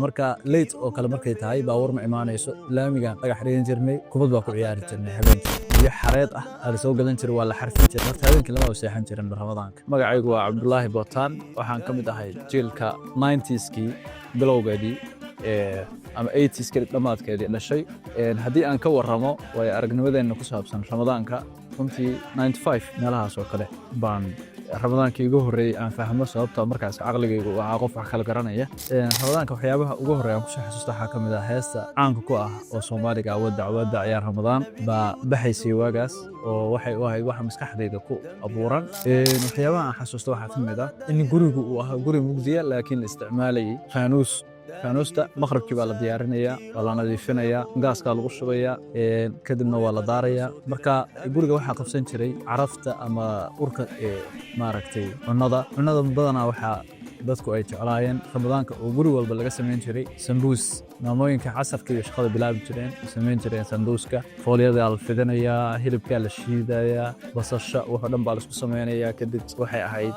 marka late oo kale markay tahay baabuur ma imaanayso laamiga dhagax dhigan jirnay kubad baa ku ciyaari jirnay habeenkii iyo xareed ah aan soo gadan jiray waa la xarfin jiray horta habeenkii lama seexan jirin ramadaanka magacaygu waa Cabdullaahi Bootaan waxaan ka mid ahay jiilka 90skii bilowgeedii ama 80skii dhamaadkeedii dhashay haddii aan ka warramo way aragnimadeena ku saabsan ramadaanka runtii 95 meelahaas oo kale baan ramadaankii ugu horeeyay aan fahmo sababta markaas aqligaygu waa qof wax kala garanaya ramadaanka waxyaabaha ugu horeeyay aan ku xasuusto waxa kamid ah heesta caanka ku ah oo Soomaaliga wada ciyaar ramadaan baa baxaysay waagaas oo waxay u ahayd wax maskaxdayda ku abuuran waxyaabaha aan xasuusto waxa kamid ah in gurigu uu ahaa guri mugdiya laakiin isticmaalayay faanuusta maqribkii baa la diyaarinayaa waa la nadiifinayaa gaaska lagu shubayaa kadibna waa la daarayaa marka guriga waxaa qabsan jiray carafta ama urka maaragtay cunnada badanaa waxaa dadku ay jeclaayeen ramadaanka oo guri walba laga samayn jiray sambuus maamooyinka casarka iyo shaqada bilaabi jireen samayn jireen sambuuska fooliyada la fidinayaa hilibka la shiidayaa basasha waxa dhan baa la isku samaynayaa kadib waxay ahayd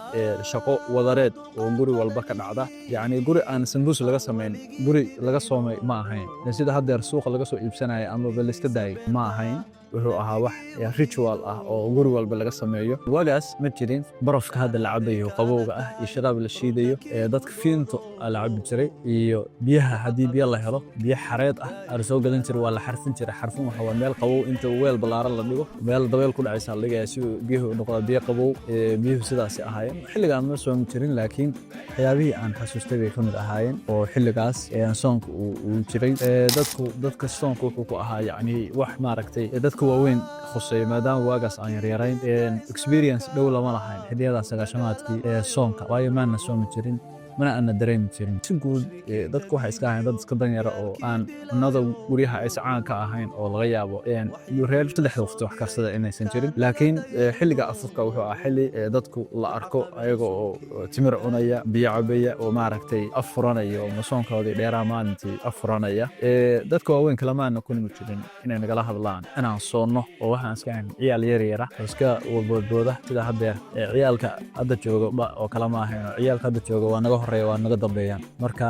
shaqo wadareed oo guri walba ka dhacda yacni guri aan sambuus laga samayn guri laga soomay ma ahayn sida haddeer suuqa laga soo iibsanayo ama la iska daayay ma ahayn wuxuu ahaa wax ritual ah oo guri walba laga sameeyo wagaas ma jirin barafka hadda la cabayo qabowga ah iyo sharaab la shiidayo dadka fiinto la cabi jiray iyo biyaha haddii biyo la helo biyo xareed ah aan soo gadan jiray waa la xarfin jiray xarfin waxa waa meel qabow inta weel balaaran la dhigo meel dabeel ku dhacaysa la dhigayaa si biyuhu noqdo biyo qabow biyuhu sidaas ahaayeen xilligaan ma soo jirin laakiin waxyaabihii aan xasuustay bay kamid ahaayeen oo xilligaas soonka uu jiray dadka soonka wuxuu ku ahaa yacni wax maaragtay waaweyn khusay maadaama waagaas aan yaryarayn experience dhow lama lahayn xilliyada sagaashamaadkii soonka waayo maana soomi jirin mana ana dareemi jirin si guud dadku waxay iska ahayn dad iska danyara oo aan cunnada guryaha aysan caan ka ahayn oo laga yaabo reer saddexda waqti wax karsada inaysan jirin laakiin xilliga afurka wuxuu ahaa xilli dadku la arko ayaga oo timir cunaya biyo cabaya oo maaragtay afuranaya oo masoonkoodii dheeraa maalintii afuranaya dadka waaweyn kalamaana kulmi jirin inay nagala hadlaan inaan soonno oo waxaan iska ahayn ciyaal yaryara oo iska wadboodbooda sida haddeer ciyaalka hadda jooga oo kala ma ahayn oo ciyaalka hadda jooga waa naga waa naga dambeeyaan marka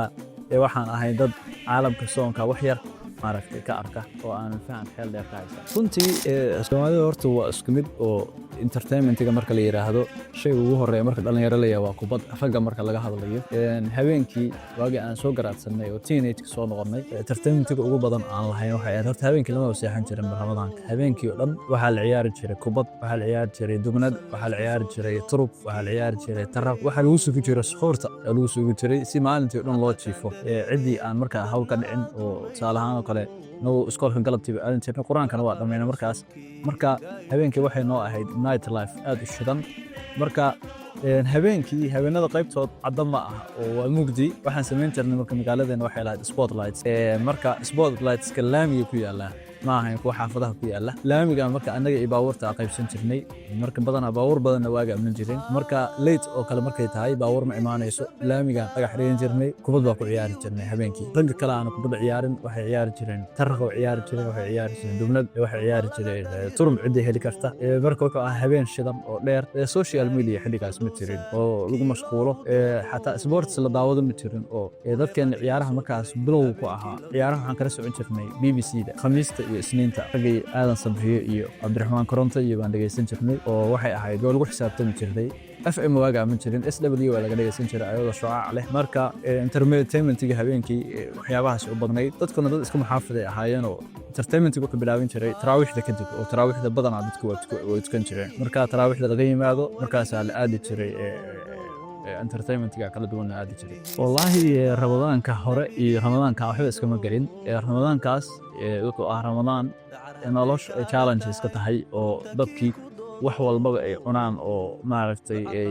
waxaan ahay dad caalamka soonka wax yar maaragtay ka arka oo aan faham xeel dheer ka haysan runtii Soomaalida horta waa isku mid oo entertainmentiga marka la yiraahdo shay ugu horeeya marka dhalinyaro la yahay waa kubad ragga marka laga hadlayo habeenkii waagi aan soo garaadsanay oo teenage soo noqonay entertainmentiga ugu badan aan lahayn waxay ahayd horta habeenkii lama seexan jirin ramadaanka habeenkii oo dhan waxaa la ciyaari jiray kubad waxaa la ciyaari jiray dugnad waxaa la ciyaari jiray turub waxaa la ciyaari jiray tarab waxaa lagu sugi jiray suxuurta lagu sugi jiray si maalintii oo dhan loo jiifo cidii aan marka hawl ka dhicin oo saalahaan kale noo iskoolka galabtiiba aadan jirnay quraankana waa dhameeyay marka habeenkii waxay noo ahayd night life aad u shidan marka habeenada qaybtood cadda ma aha oo waa mugdi waxaan samayn jirnay marka magaaladeena waxay lahayd spotlights marka spotlightska laamiga ku yaala ma ahayn kuwa xaafadaha ku yaala laamiga marka anaga iyo baabuurta qaybsan jirnay marka badanaa baabuur badanna waaga amnin jirin marka late oo kale markay tahay baabuur ma imaanayso laamiga dhagax dhigan jirnay kubad baa ku ciyaari jirnay habeenkii ragga kale aan kubad ciyaarin waxay ciyaari jireen tarqo ciyaari jireen waxay ciyaari jireen dubnad waxay ciyaari jireen turum cidii heli karta marka wuxuu ahaa habeen shidan oo dheer social media xilligaas ma jirin oo lagu mashquulo xataa sports la daawado ma jirin oo dadkeen ciyaaraha markaas bilow ku ahaa ciyaaraha waxaan kala socon jirnay BBC-da khamiista iyo isniinta ragay aadan sabriyo iyo Cabdiraxmaan Koronto iyo baan dhageysan jirnay oo waxay ahayd oo lagu xisaabtami jiray FM waaga ma jirin SW waa laga dhageysan jiray ayadoo shucaac leh marka entertainmentiga habeenkii waxyaabahaas u badnayd dadkuna dad iska muxaafiday ahaayeen oo entertainmentiga ku bilaabin jiray taraawiixda kadib oo taraawiixda badanaa dadku way tukan jireen marka taraawiixda laga yimaado markaas la aadi jiray entertainmentiga kala duwan aadi jiray wallahi ramadaanka hore iyo ramadaanka waxba iska ma galin ramadaankaas wuxuu ahaa ramadaan nolosha challenges ka tahay oo dadkii wax walba ay cunaan oo maaragtay ay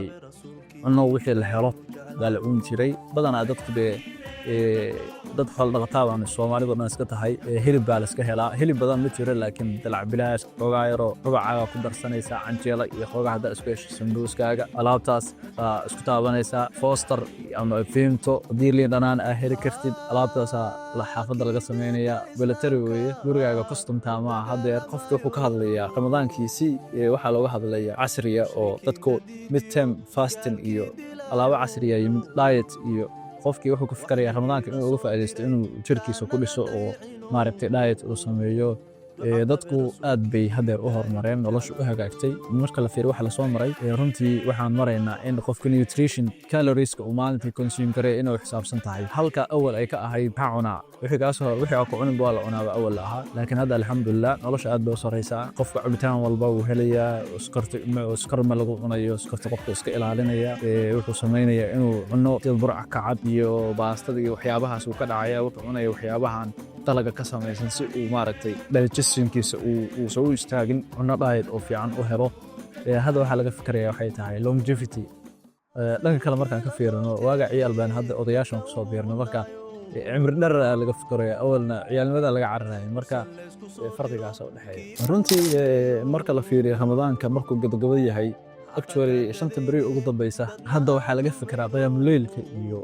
cunno wixii la helo baa la cuni jiray badanaa dadku dad xoolo dhaqataa baan Soomaalidu dhan iska tahay hilib baa la iska helaa hilib badan ma jiro laakiin dalac bilaash xoogaa yar oo rubacaaga ku darsanaysa canjeela iyo xoogaa hadda isku hesho sambuuskaaga alaabtaas isku taabanaysa foster ama fiimto hadii liin dhanaan ah heli kartid alaabtaas la xaafadda laga sameynaya belatari weeye gurigaaga customta ma haddeer qofka wuxuu ka hadlayaa ramadaankiisii waxaa looga hadlayaa casriya oo dadku midterm fasting iyo alaabo casriya iyo diet iyo qofkii wuxuu ku fikirayaa ramadaanka inuu uga faa'iideysto inuu jirkiisa ku dhiso oo maaragtay diet uu sameeyo. Dadku aad bay hadeer u horumareen, noloshu u hagaagtay marka la fiiriyo waxa la soo maray. Runtii waxaan maraynaa in qofka nutrition calorieska uu maalintii consume karay inuu xisaabsan tahay, halka awal ay ka ahayd maxaa cunaa wixii ku cunin waa la cunaaba awal la ahaa. Laakiin hadda alxamdulillah nolosha aad bay u sareysaa. Qofka cabitaan walba uu helayaa, iskar ma lagu cunayo, iskarta qofka iska ilaalinaya. Wuxuu samaynayaa inuu cuno burca kacad iyo baastada iyo waxyaabahaas uu ka dhacaya, wuxuu cunaya waxyaabahan dalaga ka samaysan si uu maaragtay digestionkiisa uu soo istaagin, cunno diet oo fiican u helo. Hadda waxaa laga fikirayaa waxay tahay longevity. Dhanka kale markaan ka fiirino waaga ciyaal baan hadda odayaashan ku soo biirno, marka cimri dheer laga fikirayaa, awalna ciyaalnimada laga cararayay, marka farqigaas u dhexeeya. Runtii marka la fiiriyo ramadaanka markuu gabagabada yahay actually 5 beri ugu dambaysa hadda waxaa laga fikiraa qiyaamul leylka iyo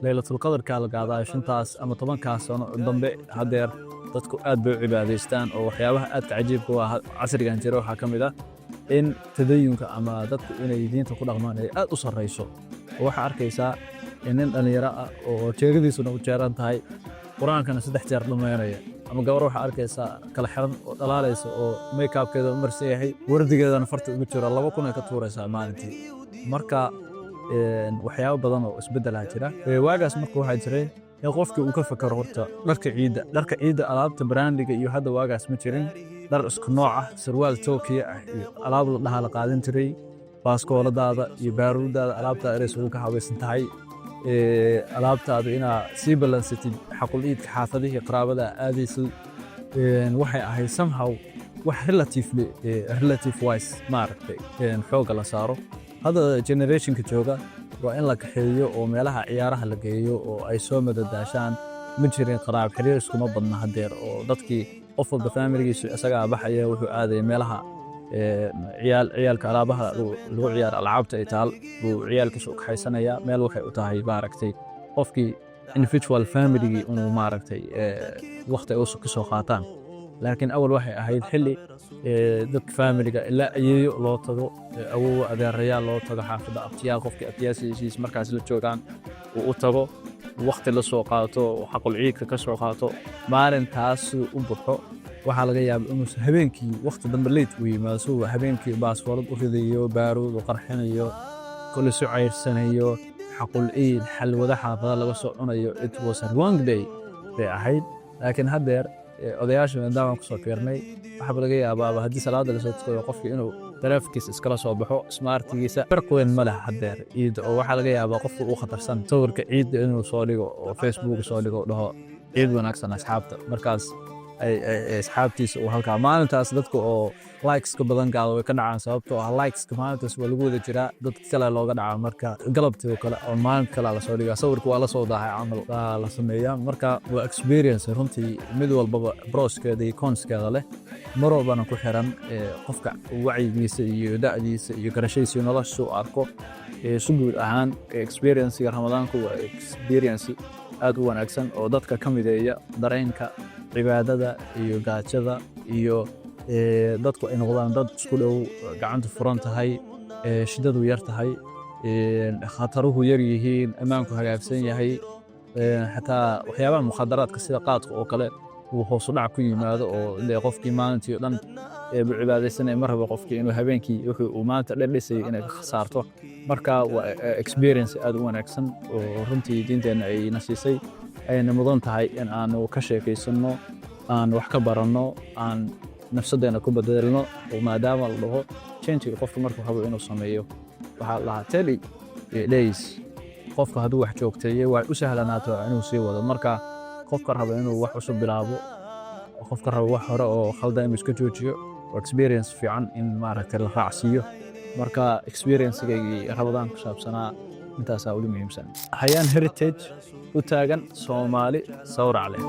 laylatul qadarka la qaadaa 5taas ama 10kaas sano dambe. Hadeer dadku aad bay u cibaadaystaan oo waxyaabaha aad ka cajiibka ah casrigan jira waxaa ka mid ah in tadayunka ama dadku inay diinta ku dhaqmaan ay aad u sareyso. Waxaa arkaysaa in nin dhalinyaro ah oo jeegadiisuna u jeeran tahay, quraankana 3 jeer dhameynaya, ama gabar waxaa arkaysaa kala xiran oo dhalaalaysa oo make-upkeeda u marsan yahay, wardigeedana farta ugu jira 2,000 ay ka tuuraysaa maalintii. Marka waxyaabo badan oo isbedelaa jira. Waagaas marka waxaa jiray in qofkii uu ka fakaro horta dharka ciida alaabta brandiga iyo hadda waagaas ma jirin. Dhar isku nooc ah, sarwaal Tokyo ah iyo alaab la dhaha la qaadan jiray, baaskooladaada iyo baaruudaada alaabta ereys ugu ka habaysan tahay. Alaabtaada inaa sii balansatid xaqul iidka xaafadihii qaraabada aadaysid. Waxay ahayd somehow wax relative wise maaragtay xooga la saaro. Hadda generationka jooga waa in la kaxeeyo oo meelaha ciyaaraha la geeyo oo ay soo madadaashaan. Ma jirin qaraab xiriir iskuma badna hadeer, oo dadkii qof walba familigiisu isagaa baxaya, wuxuu aadaya meelaha ciyaalka alaabaha lagu ciyaaro alcaabta ay taal buu ciyaalkiisa u kaxaysanaya. Meel waxay u tahay maaragtay qofkii individual familygii inuu maaragtay waqti ay ka soo qaataan. Laakiin awal waxay ahayd xilli dadka familiga ilaa ayeeyo loo tago, awoow adeerayaal loo tago, xaafadda abtiyaal qofkii abtiyaashiis markaas la joogaan uu u tago, waqti la soo qaato, xaqul ciidka ka soo qaato. Maalintaas u buxo waxaa laga yaabaa inuu habeenkii waqti dambe late u yimaado, soo habeenkii baaskoolad u ridayo, baaruud u qarxinayo, kula soo ceyrsanayo, xaqul ciid xalwada xaafada laga soo cunayo. It was a long day bay ahayd. Laakiin hadeer odayaasha maadaama ku soo fiirnay waxa laga yaabaa haddii salaada la soo tukado qofkii inuu taleefankiisa iskala soo baxo smartkiisa. Farq weyn ma leh hadeer ciid, oo waxaa laga yaabaa qofku uu khatarsan sawirka ciidda inuu soo dhigo oo Facebook soo dhigo dhaho ciid wanaagsan asxaabta. Markaas ay asxaabtiisa uu halkaa maalintaas dadku oo likes ka badan gaado way ka dhacaan, sababtoo ah likes ka maalintaas waa lagu wada jiraa, dad kale looga dhacaa. Marka galabtii kale oo maalin kale la soo dhigaa, sawirku waa la soo daahay camal la sameeyaa. Marka waa experience runtii mid walbaba broskeeda iyo conskeeda leh, mar walbana ku xiran qofka wacyigiisa iyo da'diisa iyo garashadiisa iyo nolosha uu arko. Si guud ahaan experience-ga ramadaanku waa experience aad u wanaagsan oo dadka ka mideeya dareenka cibaadada iyo gaajada, iyo dadku ay noqdaan dad isku dhow, gacanta furan tahay, shidadu yar tahay, khataruhu yar yihiin, ammaanku hagaagsan yahay. Xataa waxyaabaha mukhadaraadka sida qaadka oo kale uu hoos u dhac ku yimaado, oo qofkii maalintii oo dhan buu cibaadaysanaya, ma rabo qofkii inuu habeenkii wuxuu uu maanta dhisay inay khasaarto. Marka waa experience aad u wanaagsan oo runtii diinteenna ay na siisay, ayna mudan tahay in aanu ka sheekaysano, aan wax ka baranno, aan nafsadeena ku bedelno. oo maadaama la dhaho change qofka markuu rabo inuu sameeyo waxa la 30 days qofka hadduu wax joogteeyo waa u sahlanaato inuu sii wado. Marka qofka rabo inuu wax cusub bilaabo, qofka rabo wax hore oo khaldan inuu iska joojiyo, experience fiican in maaragtay la raacsiiyo. Marka experience-gaygii Ramadaan ku saabsanaa intaasaa ugu muhiimsan. Hayaan heritage u taagan Soomaali sawrac leh.